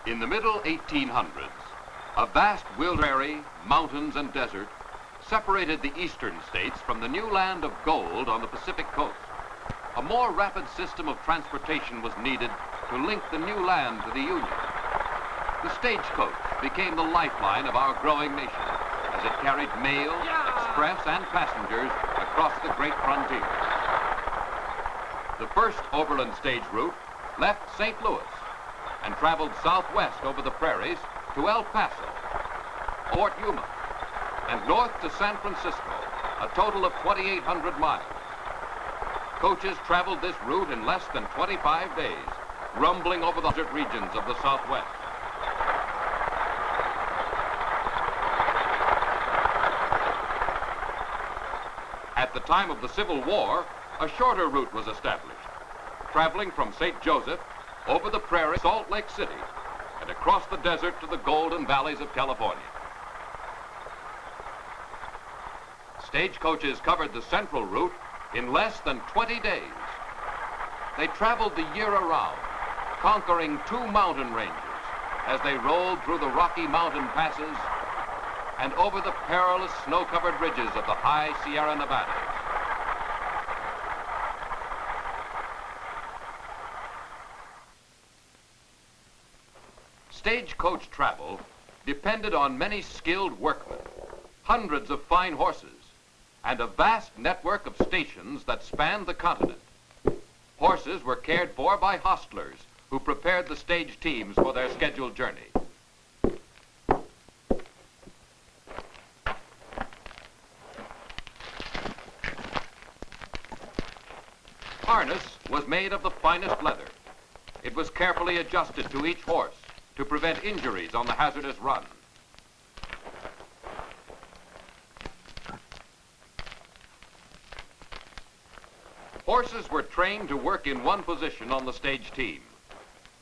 In the middle 1800s, a vast wilderness, mountains, and desert separated the eastern states from the new land of gold on the Pacific coast. A more rapid system of transportation was needed to link the new land to the Union. The stagecoach became the lifeline of our growing nation as it carried mail, express, and passengers across the great frontier. The first overland stage route left St. Louis and traveled southwest over the prairies to El Paso, Fort Yuma, and north to San Francisco, a total of 2,800 miles. Coaches traveled this route in less than 25 days, rumbling over the desert regions of the Southwest. At the time of the Civil War, a shorter route was established, traveling from St. Joseph over the prairie, Salt Lake City, and across the desert to the golden valleys of California. Stagecoaches covered the central route in less than 20 days. They traveled the year around, conquering 2 mountain ranges as they rolled through the Rocky Mountain passes and over the perilous snow-covered ridges of the high Sierra Nevadas. Stagecoach travel depended on many skilled workmen, hundreds of fine horses, and a vast network of stations that spanned the continent. Horses were cared for by hostlers who prepared the stage teams for their scheduled journey. Harness was made of the finest leather. It was carefully adjusted to each horse to prevent injuries on the hazardous run. Horses were trained to work in one position on the stage team.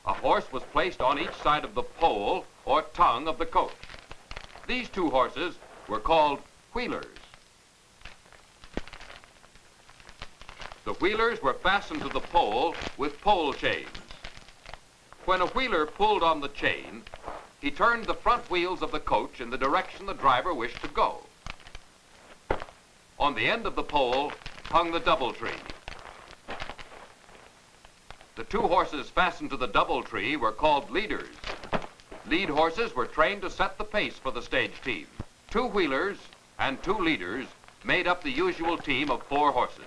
A horse was placed on each side of the pole or tongue of the coach. These 2 horses were called wheelers. The wheelers were fastened to the pole with pole chains. When a wheeler pulled on the chain, he turned the front wheels of the coach in the direction the driver wished to go. On the end of the pole hung the Doubletree. The 2 horses fastened to the Doubletree were called leaders. Lead horses were trained to set the pace for the stage team. 2 wheelers and 2 leaders made up the usual team of 4 horses.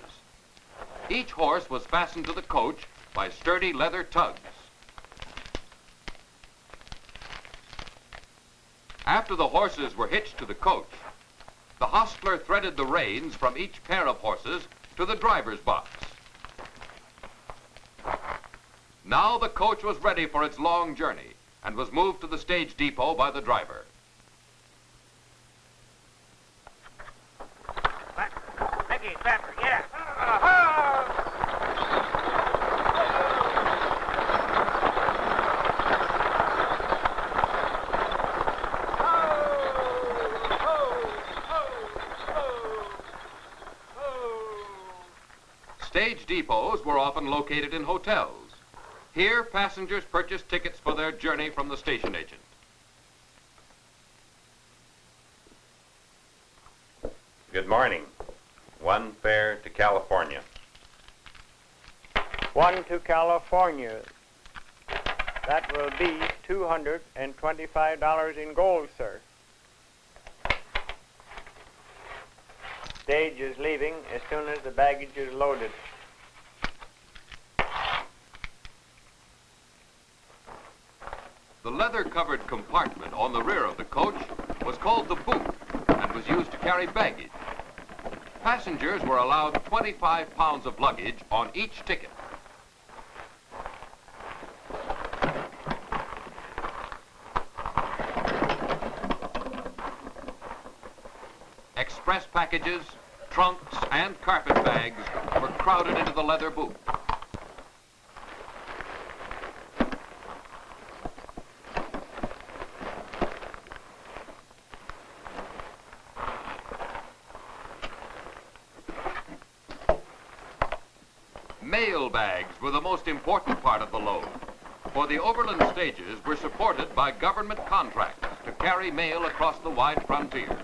Each horse was fastened to the coach by sturdy leather tugs. After the horses were hitched to the coach, the hostler threaded the reins from each pair of horses to the driver's box. Now the coach was ready for its long journey and was moved to the stage depot by the driver. Mickey, faster, get out. Stage depots were often located in hotels. Here, passengers purchased tickets for their journey from the station agent. Good morning. 1 fare to California. 1 to California. That will be $225 in gold, sir. Stage is leaving as soon as the baggage is loaded. The leather-covered compartment on the rear of the coach was called the boot and was used to carry baggage. Passengers were allowed 25 pounds of luggage on each ticket. Express packages, trunks, and carpet bags were crowded into the leather boot. Mail bags were the most important part of the load. For the overland stages were supported by government contracts to carry mail across the wide frontier.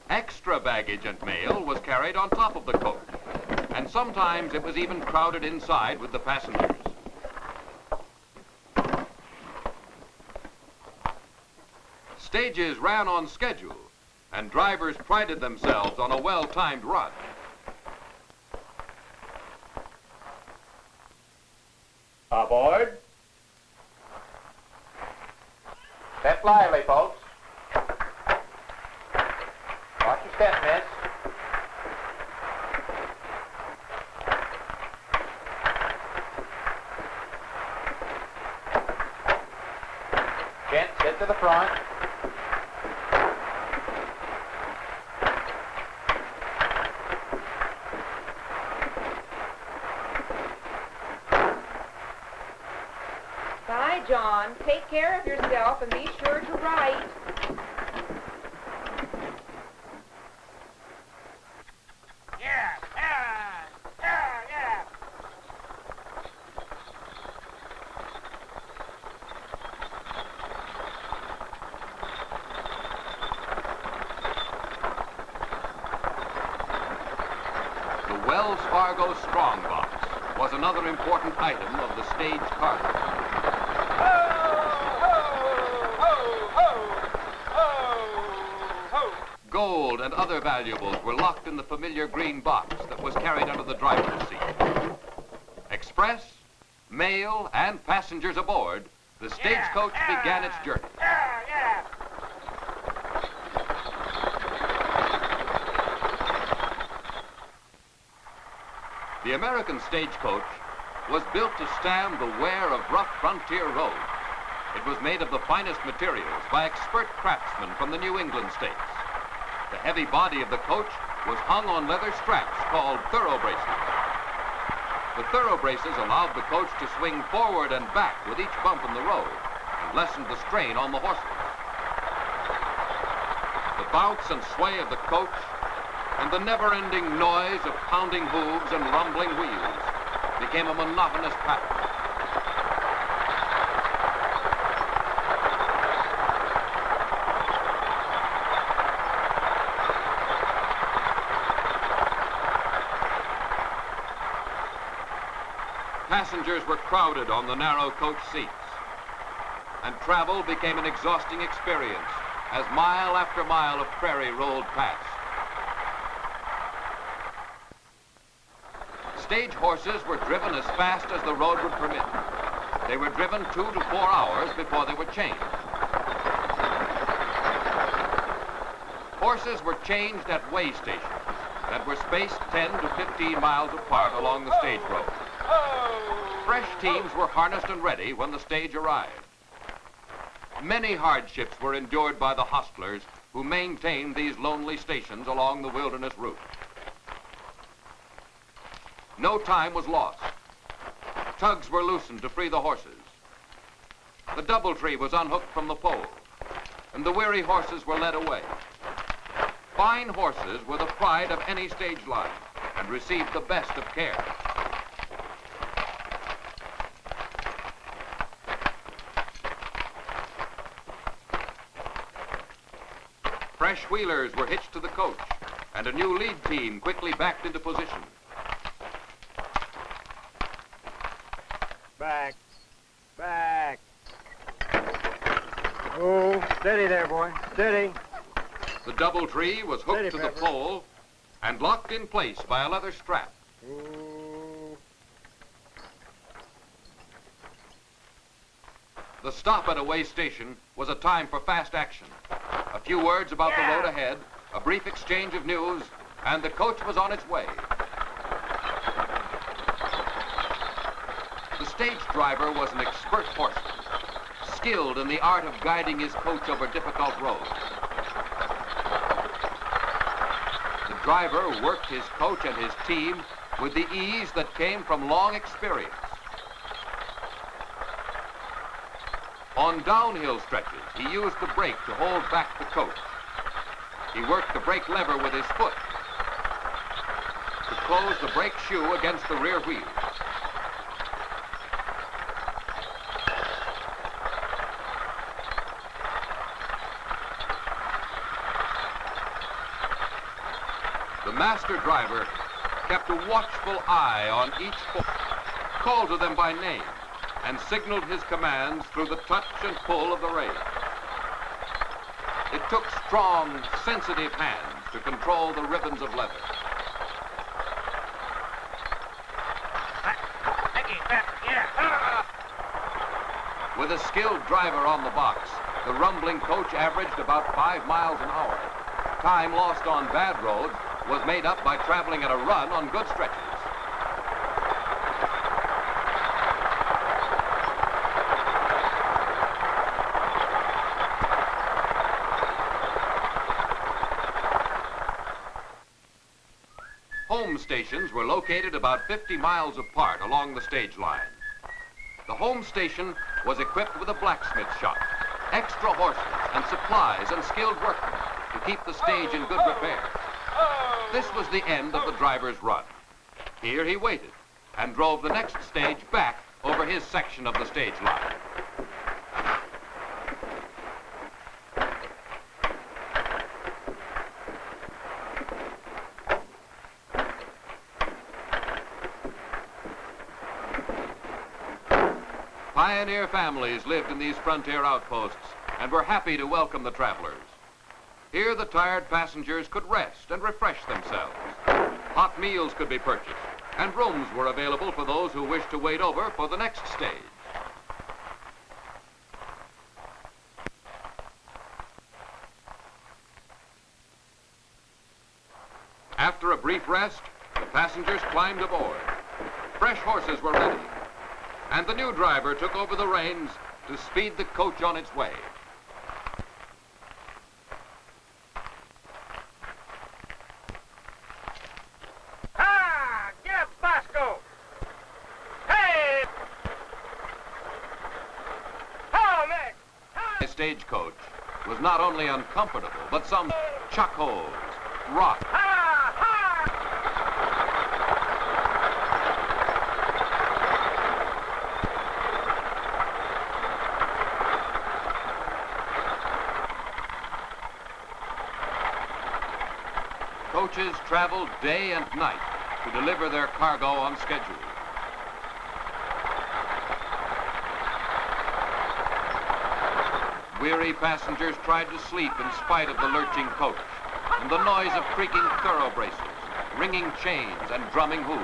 Extra baggage and mail was carried on top of the coach, and sometimes it was even crowded inside with the passengers. Stages ran on schedule, and drivers prided themselves on a well-timed run. Aboard. Step lively, folks. Watch your step, miss. Gents, get to the front. Bye, John. Take care of yourself and be sure to write. Yeah, yeah, yeah, yeah. The Wells Fargo strongbox was another important item of the stage cargo. Gold and other valuables were locked in the familiar green box that was carried under the driver's seat. Express, mail, and passengers aboard, the stagecoach began its journey. Yeah, yeah. The American stagecoach was built to stand the wear of rough frontier roads. It was made of the finest materials by expert craftsmen from the New England states. The heavy body of the coach was hung on leather straps called Thoreau braces. The Thoreau braces allowed the coach to swing forward and back with each bump in the road and lessened the strain on the horses. The bounce and sway of the coach and the never-ending noise of pounding hooves and rumbling wheels became a monotonous pattern. Passengers were crowded on the narrow coach seats, and travel became an exhausting experience as mile after mile of prairie rolled past. Stage horses were driven as fast as the road would permit. They were driven 2 to 4 hours before they were changed. Horses were changed at way stations that were spaced 10 to 15 miles apart along the stage road. Fresh teams were harnessed and ready when the stage arrived. Many hardships were endured by the hostlers who maintained these lonely stations along the wilderness route. No time was lost. Tugs were loosened to free the horses. The Doubletree was unhooked from the pole, and the weary horses were led away. Fine horses were the pride of any stage line and received the best of care. Fresh wheelers were hitched to the coach, and a new lead team quickly backed into position. Back. Back. Oh, steady there, boy. Steady. The Doubletree was hooked Steady, to the Pepper. pole and locked in place by a leather strap. Oh. The stop at a way station was a time for fast action. A few words about the road ahead, a brief exchange of news, and the coach was on its way. The stage driver was an expert horseman, skilled in the art of guiding his coach over difficult roads. The driver worked his coach and his team with the ease that came from long experience. On downhill stretches, he used the brake to hold back the coach. He worked the brake lever with his foot close the brake shoe against the rear wheel. The master driver kept a watchful eye on each horse, called to them by name, and signaled his commands through the touch and pull of the reins. It took strong, sensitive hands to control the ribbons of leather. With a skilled driver on the box, the rumbling coach averaged about 5 miles an hour. Time lost on bad roads was made up by traveling at a run on good stretches. Home stations were located about 50 miles apart along the stage line. The home station was equipped with a blacksmith shop, extra horses and supplies and skilled workmen to keep the stage in good repair. This was the end of the driver's run. Here he waited and drove the next stage back over his section of the stage line. Pioneer families lived in these frontier outposts and were happy to welcome the travelers. Here the tired passengers could rest and refresh themselves. Hot meals could be purchased, and rooms were available for those who wished to wait over for the next stage. After a brief rest, the passengers climbed aboard. Fresh horses were ready, and the new driver took over the reins to speed the coach on its way. Stagecoach was not only uncomfortable, but some chuck holes, rock. Coaches traveled day and night to deliver their cargo on schedule. Weary passengers tried to sleep in spite of the lurching coach and the noise of creaking Thoreau braces, ringing chains, and drumming hooves.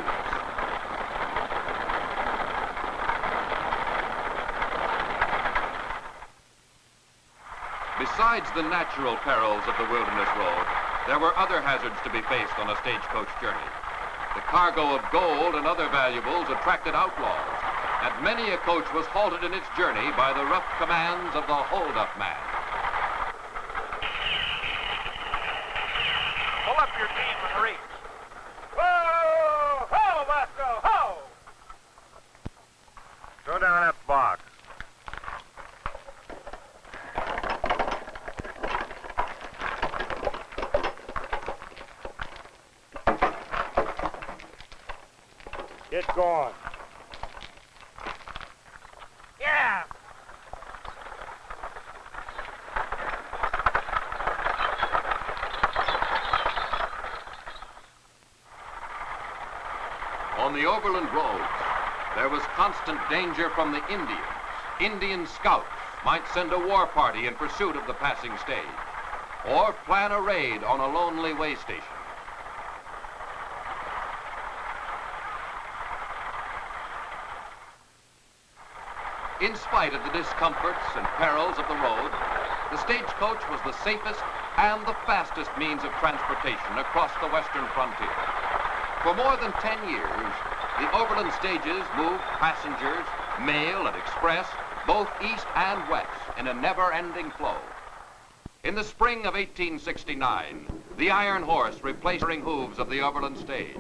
Besides the natural perils of the wilderness road, there were other hazards to be faced on a stagecoach journey. The cargo of gold and other valuables attracted outlaws, and many a coach was halted in its journey by the rough commands of the hold-up man. Pull up your team and reach. Whoa! Ho, Vasco! Ho! Throw down that box. Get going. Yeah! On the overland roads, there was constant danger from the Indians. Indian scouts might send a war party in pursuit of the passing stage, or plan a raid on a lonely way station. In spite of the discomforts and perils of the road, the stagecoach was the safest and the fastest means of transportation across the western frontier. For more than 10 years, the overland stages moved passengers, mail and express, both east and west, in a never-ending flow. In the spring of 1869, the iron horse replaced the hooves of the overland stage.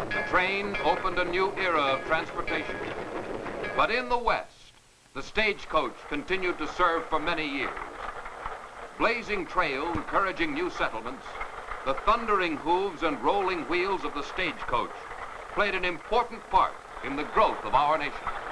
The train opened a new era of transportation. But in the West, the stagecoach continued to serve for many years. Blazing trail encouraging new settlements, the thundering hooves and rolling wheels of the stagecoach played an important part in the growth of our nation.